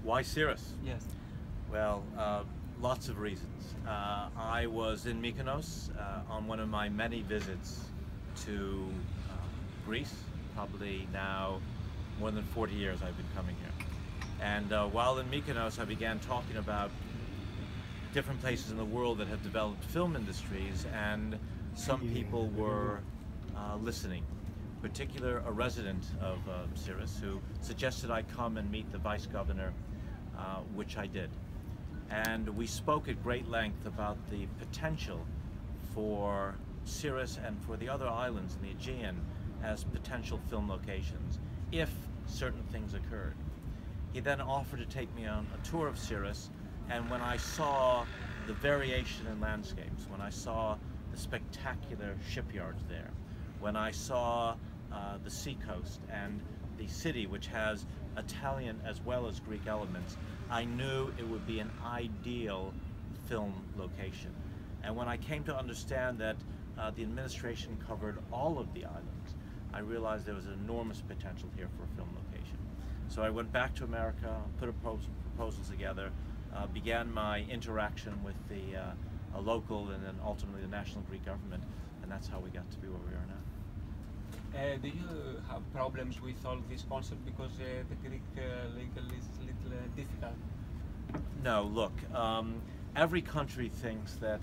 Why Cirrus? Yes. Well, lots of reasons. I was in Mykonos on one of my many visits to Greece. Probably now more than 40 years I've been coming here. And while in Mykonos, I began talking about different places in the world that have developed film industries, and some people were listening. In particular, a resident of Cirrus who suggested I come and meet the vice governor, which I did. And we spoke at great length about the potential for Cirrus and for the other islands in the Aegean as potential film locations if certain things occurred. He then offered to take me on a tour of Cirrus, and when I saw the variation in landscapes, when I saw the spectacular shipyards there, when I saw the seacoast and the city, which has Italian as well as Greek elements, I knew it would be an ideal film location. And when I came to understand that the administration covered all of the islands, I realized there was enormous potential here for a film location. So I went back to America, put a proposal together, began my interaction with a local and then ultimately the national Greek government, and that's how we got to be where we are now. Do you have problems with all this concept because the Greek legal is a little difficult? No, look, every country thinks that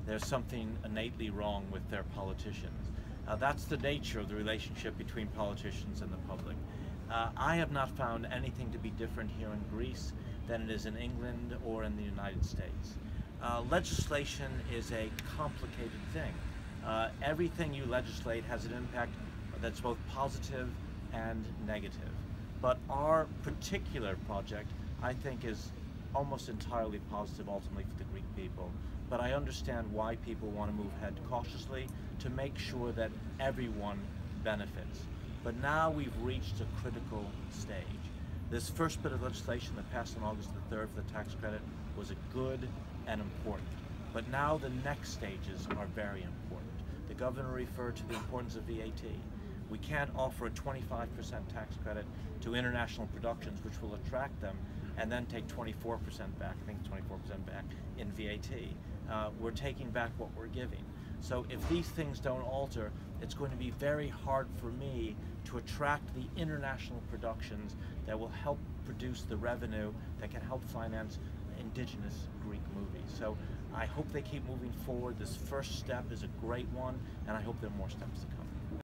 there's something innately wrong with their politicians. That's the nature of the relationship between politicians and the public. I have not found anything to be different here in Greece than it is in England or in the United States. Legislation is a complicated thing. Everything you legislate has an impact that's both positive and negative. But our particular project, I think, is almost entirely positive ultimately for the Greek people. But I understand why people want to move ahead cautiously to make sure that everyone benefits. But now we've reached a critical stage. This first bit of legislation that passed on August the 3rd for the tax credit was a good and important. But now the next stages are very important. The governor referred to the importance of VAT. We can't offer a 25% tax credit to international productions, which will attract them, and then take 24% back, I think 24% back in VAT. We're taking back what we're giving. So if these things don't alter, it's going to be very hard for me to attract the international productions that will help produce the revenue that can help finance indigenous Greek movies. So I hope they keep moving forward. This first step is a great one, and I hope there are more steps to come.